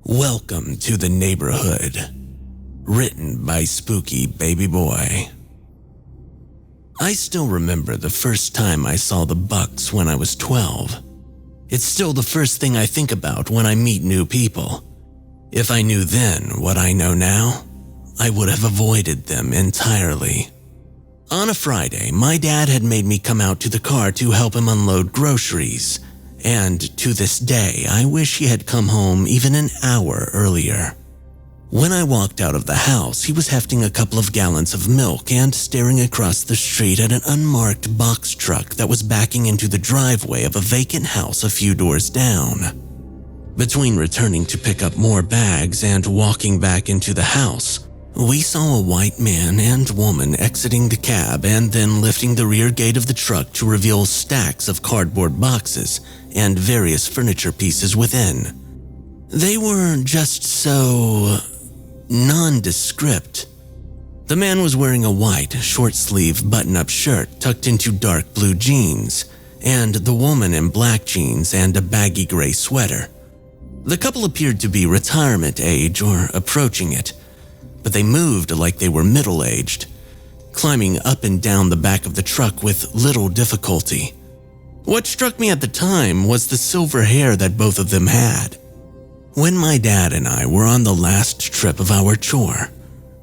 Welcome to the Neighborhood. Written by spookybabyboi. I still remember the first time I saw the Bucks when I was 12. It's still the first thing I think about when I meet new people. If I knew then what I know now, I would have avoided them entirely. On a Friday, my dad had made me come out to the car to help him unload groceries, and to this day, I wish he had come home even an hour earlier. When I walked out of the house, he was hefting a couple of gallons of milk and staring across the street at an unmarked box truck that was backing into the driveway of a vacant house a few doors down. Between returning to pick up more bags and walking back into the house, we saw a white man and woman exiting the cab and then lifting the rear gate of the truck to reveal stacks of cardboard boxes and various furniture pieces within. They were just so nondescript. The man was wearing a white, short-sleeve button-up shirt tucked into dark blue jeans, and the woman in black jeans and a baggy gray sweater. The couple appeared to be retirement age or approaching it, but they moved like they were middle-aged, climbing up and down the back of the truck with little difficulty. What struck me at the time was the silver hair that both of them had. When my dad and I were on the last trip of our chore,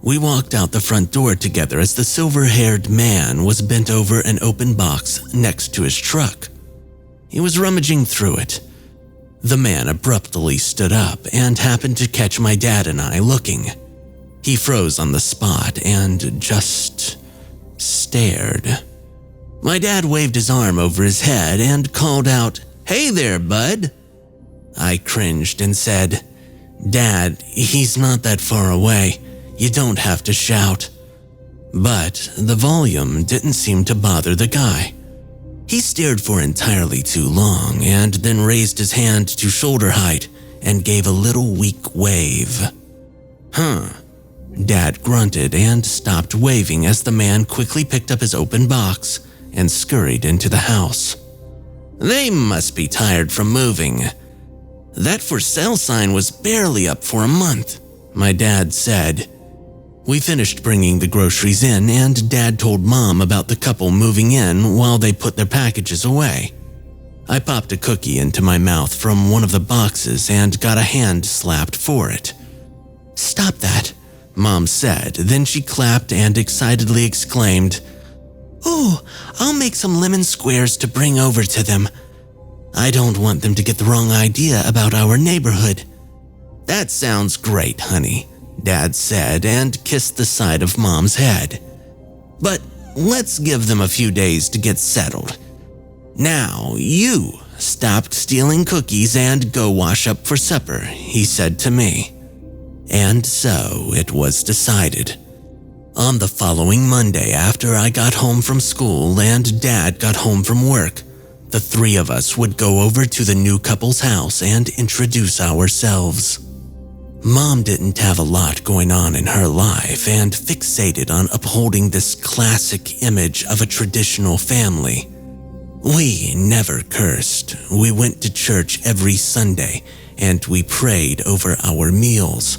we walked out the front door together as the silver-haired man was bent over an open box next to his truck. He was rummaging through it. The man abruptly stood up and happened to catch my dad and I looking. He froze on the spot and just stared. My dad waved his arm over his head and called out, "Hey there, bud." I cringed and said, "Dad, he's not that far away. You don't have to shout." But the volume didn't seem to bother the guy. He stared for entirely too long and then raised his hand to shoulder height and gave a little weak wave. "Huh." Dad grunted and stopped waving as the man quickly picked up his open box and scurried into the house. "They must be tired from moving. That for sale sign was barely up for a month," my dad said. We finished bringing the groceries in and Dad told Mom about the couple moving in while they put their packages away. I popped a cookie into my mouth from one of the boxes and got a hand slapped for it. "Stop that," Mom said, then she clapped and excitedly exclaimed, "Ooh, I'll make some lemon squares to bring over to them. I don't want them to get the wrong idea about our neighborhood." "That sounds great, honey," Dad said and kissed the side of Mom's head. "But let's give them a few days to get settled. Now you stop stealing cookies and go wash up for supper," he said to me. And so it was decided. On the following Monday, after I got home from school and Dad got home from work, the three of us would go over to the new couple's house and introduce ourselves. Mom didn't have a lot going on in her life and fixated on upholding this classic image of a traditional family. We never cursed. We went to church every Sunday and we prayed over our meals.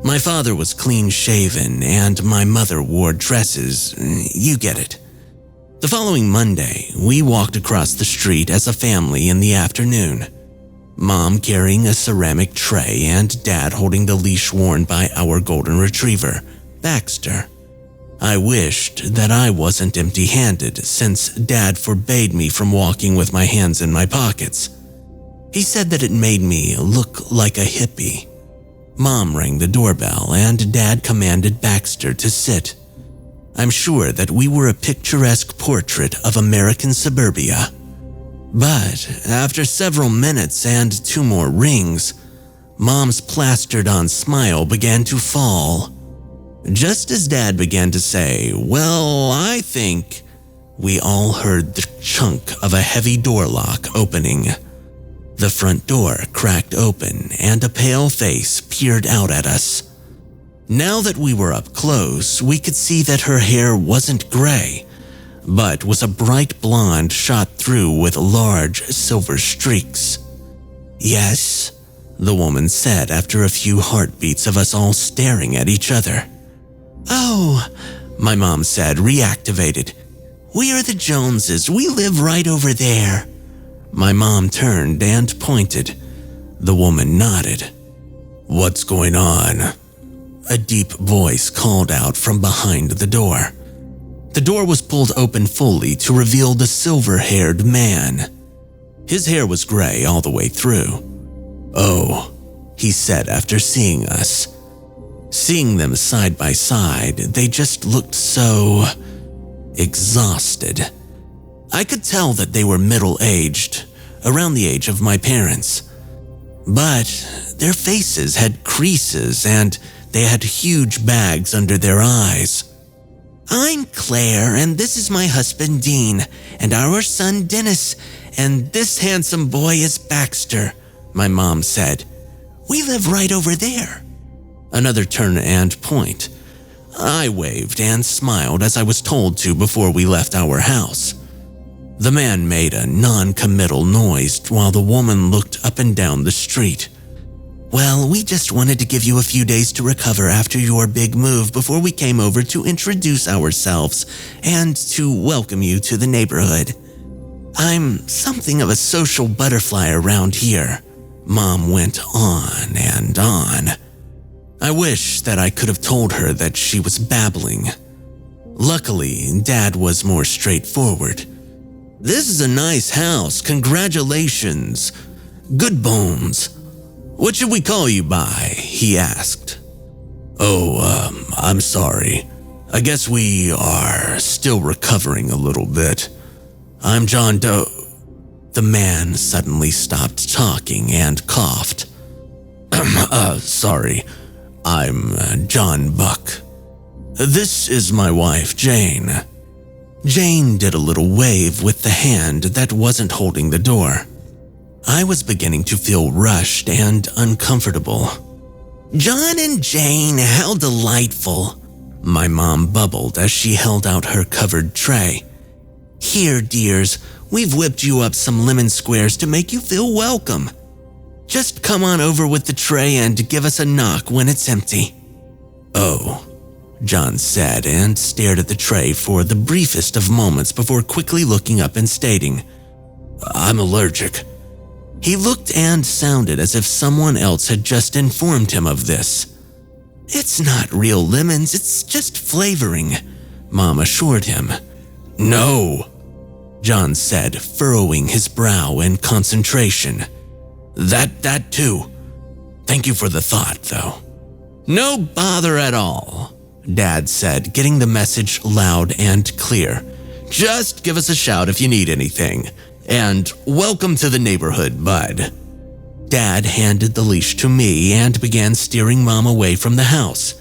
My father was clean-shaven and my mother wore dresses. You get it. The following Monday, we walked across the street as a family in the afternoon. Mom carrying a ceramic tray and Dad holding the leash worn by our golden retriever, Baxter. I wished that I wasn't empty-handed since Dad forbade me from walking with my hands in my pockets. He said that it made me look like a hippie. Mom rang the doorbell and Dad commanded Baxter to sit. I'm sure that we were a picturesque portrait of American suburbia. But after several minutes and 2 more rings, Mom's plastered-on smile began to fall. Just as Dad began to say, "Well, I think," we all heard the chunk of a heavy door lock opening. The front door cracked open and a pale face peered out at us. Now that we were up close, we could see that her hair wasn't gray, but was a bright blonde shot through with large silver streaks. "Yes?" the woman said after a few heartbeats of us all staring at each other. "Oh," my mom said, reactivated. "We are the Joneses. We live right over there." My mom turned and pointed. The woman nodded. "What's going on?" A deep voice called out from behind the door. The door was pulled open fully to reveal the silver-haired man. His hair was gray all the way through. "Oh," he said after seeing us. Seeing them side by side, they just looked so exhausted. I could tell that they were middle-aged, around the age of my parents. But their faces had creases and they had huge bags under their eyes. "I'm Claire, and this is my husband Dean, and our son Dennis, and this handsome boy is Baxter," my mom said. "We live right over there." Another turn and point. I waved and smiled as I was told to before we left our house. The man made a non-committal noise while the woman looked up and down the street. "Well, we just wanted to give you a few days to recover after your big move before we came over to introduce ourselves and to welcome you to the neighborhood. I'm something of a social butterfly around here," Mom went on and on. I wish that I could have told her that she was babbling. Luckily, Dad was more straightforward. "This is a nice house, congratulations. Good bones. What should we call you by?" he asked. "Oh, I'm sorry. I guess we are still recovering a little bit. I'm John Doe." The man suddenly stopped talking and coughed. "Sorry. I'm John Buck. This is my wife, Jane." Jane did a little wave with the hand that wasn't holding the door. I was beginning to feel rushed and uncomfortable. "John and Jane, how delightful," my mom bubbled as she held out her covered tray. "Here, dears, we've whipped you up some lemon squares to make you feel welcome. Just come on over with the tray and give us a knock when it's empty." "Oh," John said and stared at the tray for the briefest of moments before quickly looking up and stating, "I'm allergic." He looked and sounded as if someone else had just informed him of this. "It's not real lemons, it's just flavoring," Mom assured him. "No," John said, furrowing his brow in concentration. That too. Thank you for the thought, though." "No bother at all," Dad said, getting the message loud and clear. "Just give us a shout if you need anything. And welcome to the neighborhood, bud." Dad handed the leash to me and began steering Mom away from the house.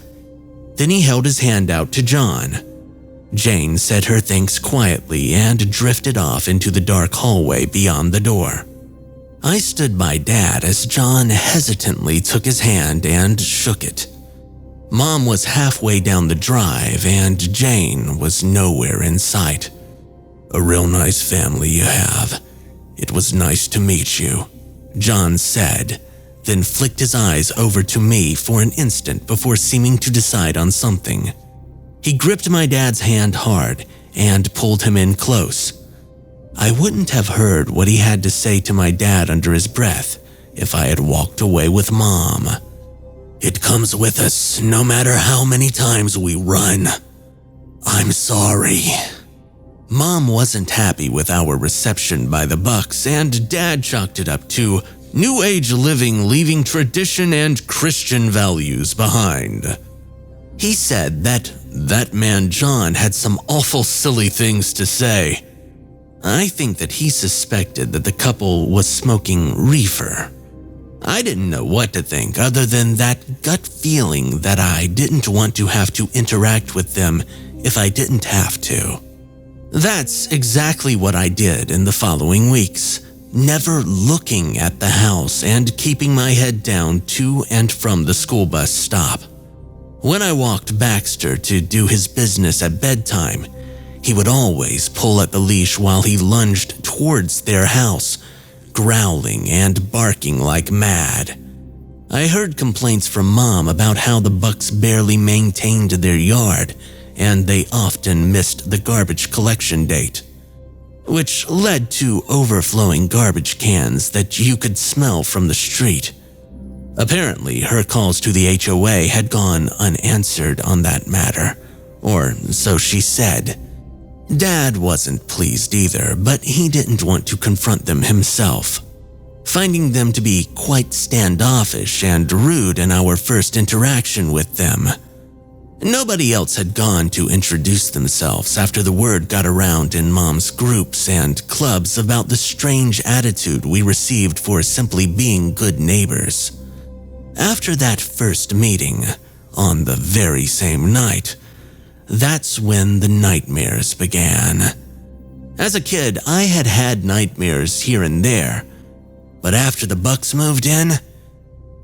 Then he held his hand out to John. Jane said her thanks quietly and drifted off into the dark hallway beyond the door. I stood by Dad as John hesitantly took his hand and shook it. Mom was halfway down the drive and Jane was nowhere in sight. "A real nice family you have. It was nice to meet you," John said, then flicked his eyes over to me for an instant before seeming to decide on something. He gripped my dad's hand hard and pulled him in close. I wouldn't have heard what he had to say to my dad under his breath if I had walked away with Mom. "It comes with us no matter how many times we run. I'm sorry." Mom wasn't happy with our reception by the Bucks, and Dad chalked it up to New Age living leaving tradition and Christian values behind. He said that man John had some awful silly things to say. I think that he suspected that the couple was smoking reefer. I didn't know what to think other than that gut feeling that I didn't want to have to interact with them if I didn't have to. That's exactly what I did in the following weeks, never looking at the house and keeping my head down to and from the school bus stop. When I walked Baxter to do his business at bedtime, he would always pull at the leash while he lunged towards their house, growling and barking like mad. I heard complaints from Mom about how the Bucks barely maintained their yard and they often missed the garbage collection date, which led to overflowing garbage cans that you could smell from the street. Apparently, her calls to the HOA had gone unanswered on that matter, or so she said. Dad wasn't pleased either, but he didn't want to confront them himself, finding them to be quite standoffish and rude in our first interaction with them. Nobody else had gone to introduce themselves after the word got around in Mom's groups and clubs about the strange attitude we received for simply being good neighbors. After that first meeting, on the very same night, that's when the nightmares began. As a kid, I had had nightmares here and there, but after the Bucks moved in,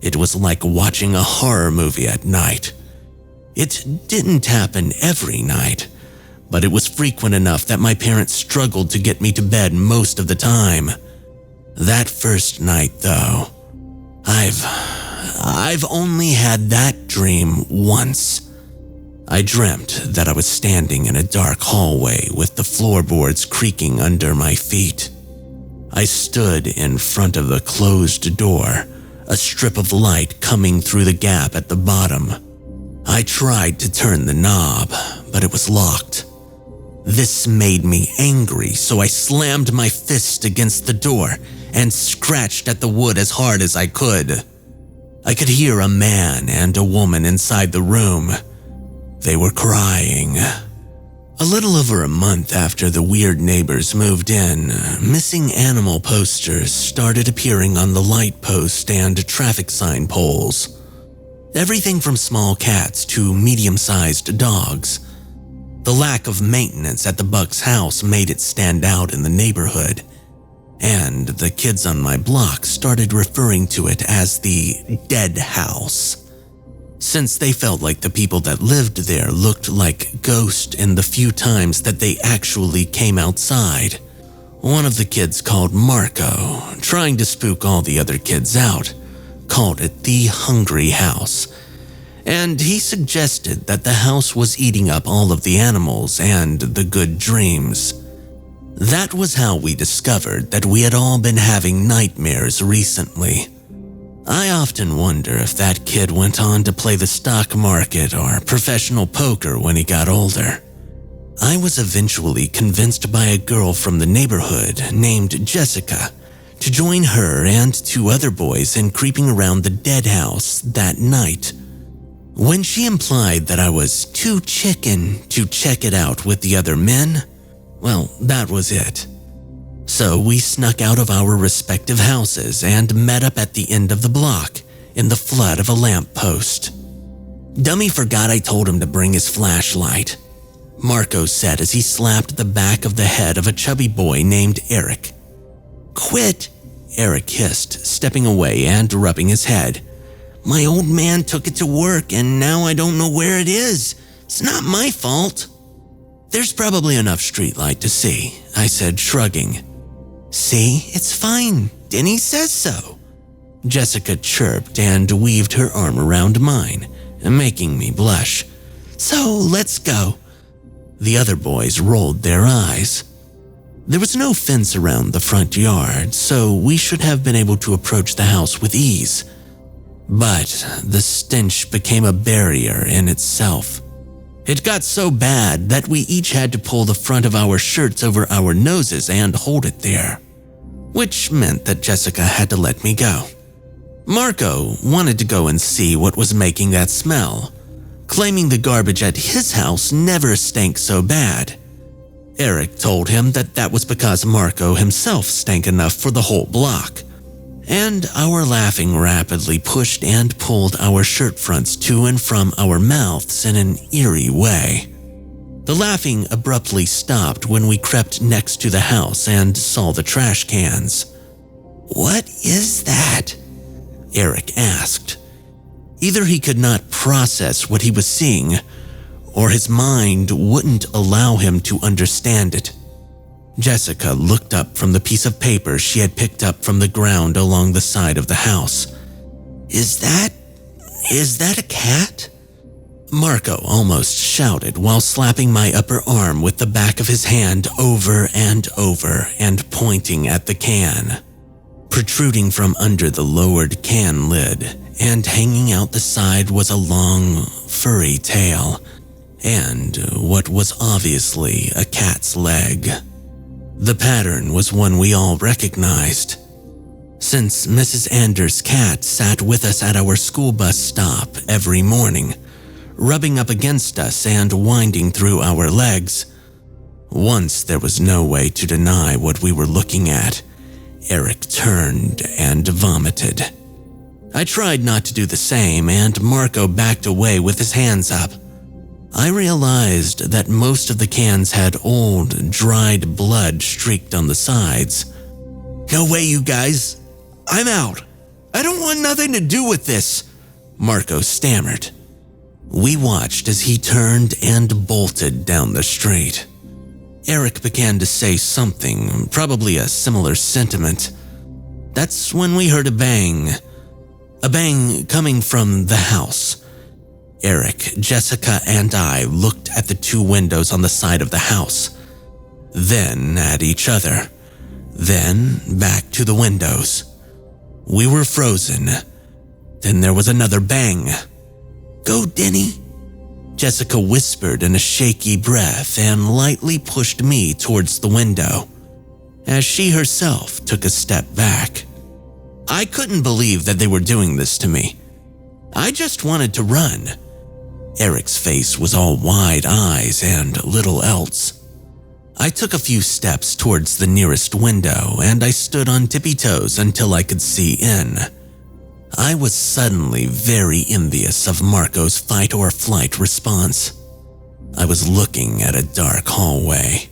it was like watching a horror movie at night. It didn't happen every night, but it was frequent enough that my parents struggled to get me to bed most of the time. That first night, though, I've only had that dream once. I dreamt that I was standing in a dark hallway with the floorboards creaking under my feet. I stood in front of the closed door, a strip of light coming through the gap at the bottom. I tried to turn the knob, but it was locked. This made me angry, so I slammed my fist against the door and scratched at the wood as hard as I could. I could hear a man and a woman inside the room. They were crying. A little over a month after the weird neighbors moved in, missing animal posters started appearing on the light post and traffic sign poles. Everything from small cats to medium-sized dogs. The lack of maintenance at the Bucks' house made it stand out in the neighborhood, and the kids on my block started referring to it as the dead house, since they felt like the people that lived there looked like ghosts in the few times that they actually came outside. One of the kids called Marco, trying to spook all the other kids out, called it the hungry house, and he suggested that the house was eating up all of the animals and the good dreams. That was how we discovered that we had all been having nightmares recently. I often wonder if that kid went on to play the stock market or professional poker when he got older. I was eventually convinced by a girl from the neighborhood named Jessica to join her and two other boys in creeping around the dead house that night. When she implied that I was too chicken to check it out with the other men, well, that was it. So we snuck out of our respective houses and met up at the end of the block in the flood of a lamppost. Dummy forgot I told him to bring his flashlight, Marco said as he slapped the back of the head of a chubby boy named Eric. "Quit," Eric hissed, stepping away and rubbing his head. "My old man took it to work and now I don't know where it is. It's not my fault." "There's probably enough streetlight to see," I said, shrugging. "See, it's fine. Denny says so." Jessica chirped and weaved her arm around mine, making me blush. "So let's go." The other boys rolled their eyes. There was no fence around the front yard, so we should have been able to approach the house with ease. But the stench became a barrier in itself. It got so bad that we each had to pull the front of our shirts over our noses and hold it there, which meant that Jessica had to let me go. Marco wanted to go and see what was making that smell, claiming the garbage at his house never stank so bad. Eric told him that that was because Marco himself stank enough for the whole block, and our laughing rapidly pushed and pulled our shirt fronts to and from our mouths in an eerie way. The laughing abruptly stopped when we crept next to the house and saw the trash cans. "What is that?" Eric asked. Either he could not process what he was seeing, or his mind wouldn't allow him to understand it. Jessica looked up from the piece of paper she had picked up from the ground along the side of the house. Is that a cat?" Marco almost shouted while slapping my upper arm with the back of his hand over and pointing at the can. Protruding from under the lowered can lid and hanging out the side was a long, furry tail and what was obviously a cat's leg. The pattern was one we all recognized. Since Mrs. Anders' cat sat with us at our school bus stop every morning, rubbing up against us and winding through our legs. Once there was no way to deny what we were looking at. Eric turned and vomited. I tried not to do the same, and Marco backed away with his hands up. I realized that most of the cans had old, dried blood streaked on the sides. "No way, you guys. I'm out. I don't want nothing to do with this," Marco stammered. We watched as he turned and bolted down the street. Eric began to say something, probably a similar sentiment. That's when we heard a bang. A bang coming from the house. Eric, Jessica, and I looked at the two windows on the side of the house, then at each other, then back to the windows. We were frozen. Then there was another bang. "Go, Denny," Jessica whispered in a shaky breath and lightly pushed me towards the window, as she herself took a step back. I couldn't believe that they were doing this to me. I just wanted to run. Eric's face was all wide eyes and little else. I took a few steps towards the nearest window and I stood on tippy toes until I could see in. I was suddenly very envious of Marco's fight or flight response. I was looking at a dark hallway.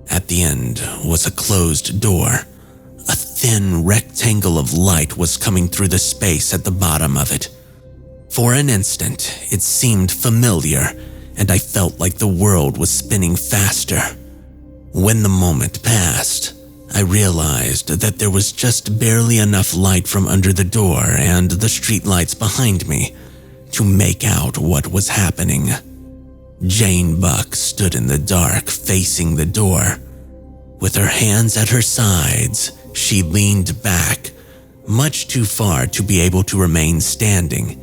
At the end was a closed door. A thin rectangle of light was coming through the space at the bottom of it. For an instant, it seemed familiar, and I felt like the world was spinning faster. When the moment passed, I realized that there was just barely enough light from under the door and the streetlights behind me to make out what was happening. Jane Buck stood in the dark facing the door. With her hands at her sides, she leaned back, much too far to be able to remain standing,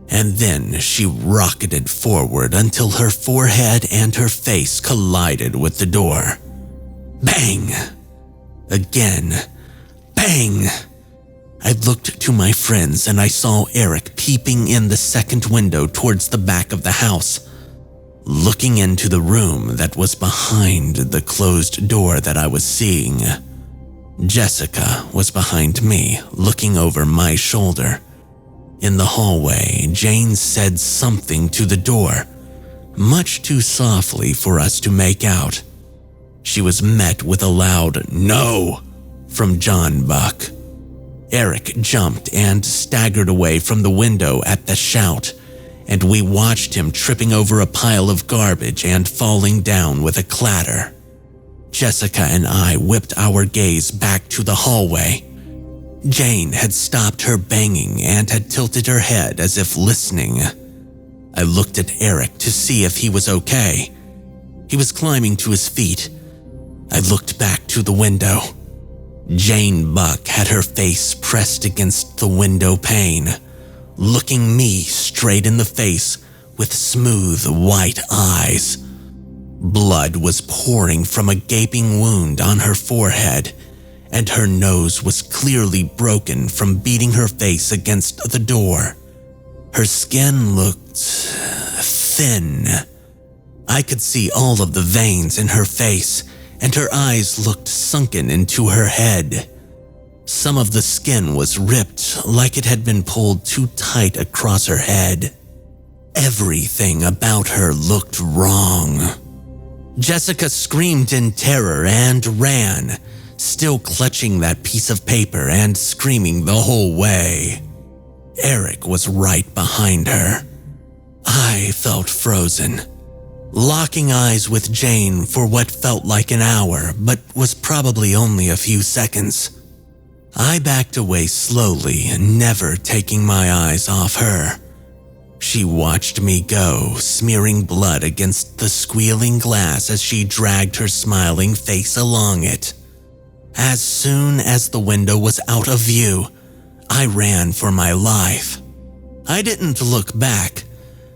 and then she rocketed forward until her forehead and her face collided with the door. Bang! Again. Bang! I looked to my friends and I saw Eric peeping in the second window towards the back of the house, looking into the room that was behind the closed door that I was seeing. Jessica was behind me, looking over my shoulder. In the hallway, Jane said something to the door, much too softly for us to make out. She was met with a loud "No" from John Buck. Eric jumped and staggered away from the window at the shout, and we watched him tripping over a pile of garbage and falling down with a clatter. Jessica and I whipped our gaze back to the hallway. Jane had stopped her banging and had tilted her head as if listening. I looked at Eric to see if he was okay. He was climbing to his feet. I looked back to the window. Jane Buck had her face pressed against the window pane, looking me straight in the face with smooth white eyes. Blood was pouring from a gaping wound on her forehead, and her nose was clearly broken from beating her face against the door. Her skin looked thin. I could see all of the veins in her face, and her eyes looked sunken into her head. Some of the skin was ripped like it had been pulled too tight across her head. Everything about her looked wrong. Jessica screamed in terror and ran, still clutching that piece of paper and screaming the whole way. Eric was right behind her. I felt frozen, locking eyes with Jane for what felt like an hour, but was probably only a few seconds. I backed away slowly, never taking my eyes off her. She watched me go, smearing blood against the squealing glass as she dragged her smiling face along it. As soon as the window was out of view, I ran for my life. I didn't look back,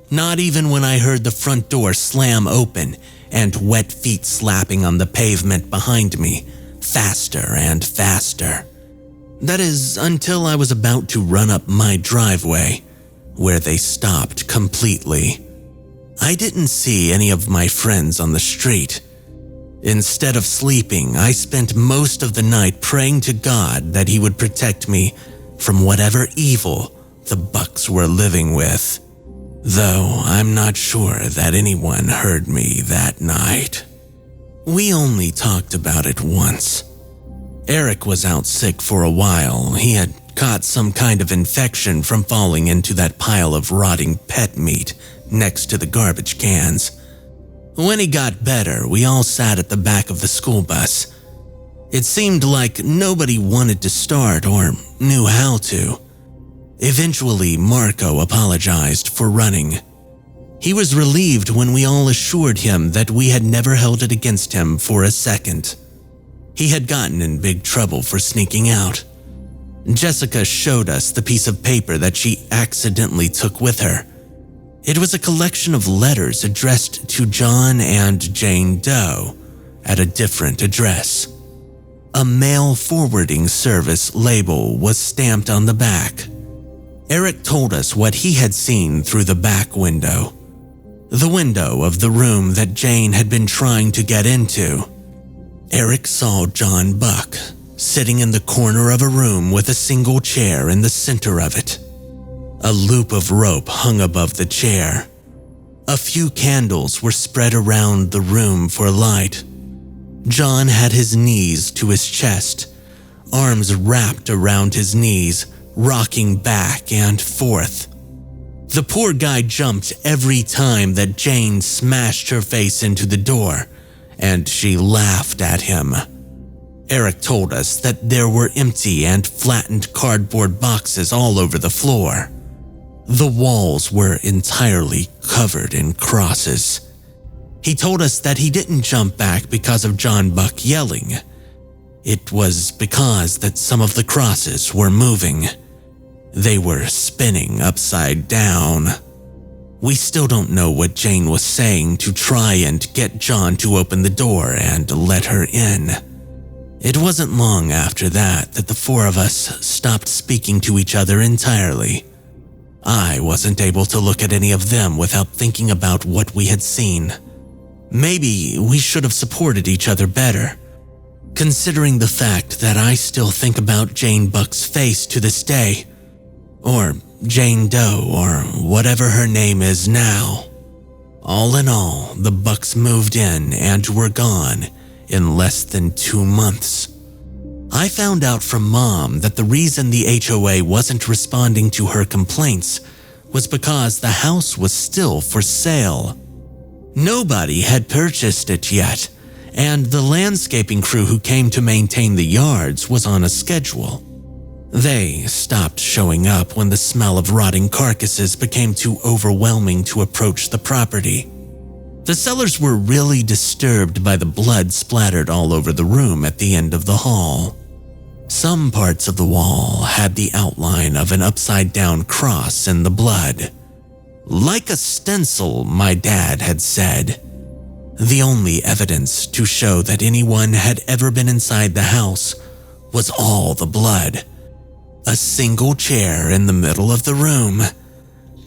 not even when I heard the front door slam open and wet feet slapping on the pavement behind me, faster and faster. That is, until I was about to run up my driveway, where they stopped completely. I didn't see any of my friends on the street. Instead of sleeping, I spent most of the night praying to God that he would protect me from whatever evil the Bucks were living with. Though I'm not sure that anyone heard me that night. We only talked about it once. Eric was out sick for a while. He had caught some kind of infection from falling into that pile of rotting pet meat next to the garbage cans. When he got better, we all sat at the back of the school bus. It seemed like nobody wanted to start or knew how to. Eventually, Marco apologized for running. He was relieved when we all assured him that we had never held it against him for a second. He had gotten in big trouble for sneaking out. Jessica showed us the piece of paper that she accidentally took with her. It was a collection of letters addressed to John and Jane Doe at a different address. A mail forwarding service label was stamped on the back. Eric told us what he had seen through the back window. The window of the room that Jane had been trying to get into. Eric saw John Buck sitting in the corner of a room with a single chair in the center of it. A loop of rope hung above the chair. A few candles were spread around the room for light. John had his knees to his chest, arms wrapped around his knees, rocking back and forth. The poor guy jumped every time that Jane smashed her face into the door, and she laughed at him. Eric told us that there were empty and flattened cardboard boxes all over the floor. The walls were entirely covered in crosses. He told us that he didn't jump back because of John Buck yelling. It was because that some of the crosses were moving. They were spinning upside down. We still don't know what Jane was saying to try and get John to open the door and let her in. It wasn't long after that the four of us stopped speaking to each other entirely. I wasn't able to look at any of them without thinking about what we had seen. Maybe we should have supported each other better, considering the fact that I still think about Jane Buck's face to this day. Or Jane Doe, or whatever her name is now. All in all, the Bucks moved in and were gone in less than 2 months. I found out from Mom that the reason the HOA wasn't responding to her complaints was because the house was still for sale. Nobody had purchased it yet, and the landscaping crew who came to maintain the yards was on a schedule. They stopped showing up when the smell of rotting carcasses became too overwhelming to approach the property. The sellers were really disturbed by the blood splattered all over the room at the end of the hall. Some parts of the wall had the outline of an upside-down cross in the blood. Like a stencil, my dad had said. The only evidence to show that anyone had ever been inside the house was all the blood. A single chair in the middle of the room,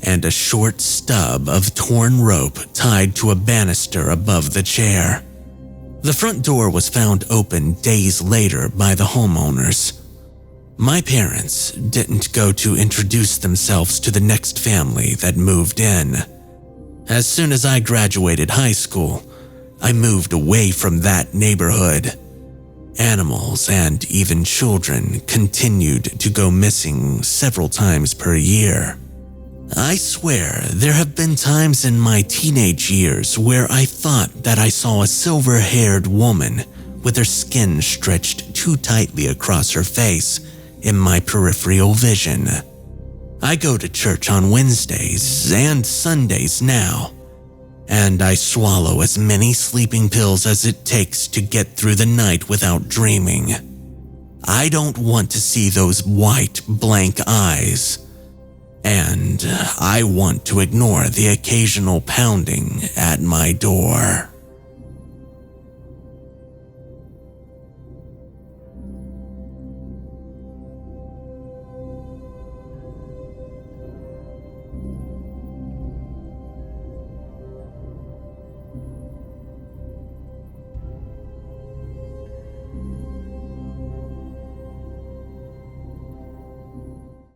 and a short stub of torn rope tied to a banister above the chair. The front door was found open days later by the homeowners. My parents didn't go to introduce themselves to the next family that moved in. As soon as I graduated high school, I moved away from that neighborhood. Animals and even children continued to go missing several times per year. I swear there have been times in my teenage years where I thought that I saw a silver-haired woman with her skin stretched too tightly across her face in my peripheral vision. I go to church on Wednesdays and Sundays now, and I swallow as many sleeping pills as it takes to get through the night without dreaming. I don't want to see those white, blank eyes, and I want to ignore the occasional pounding at my door.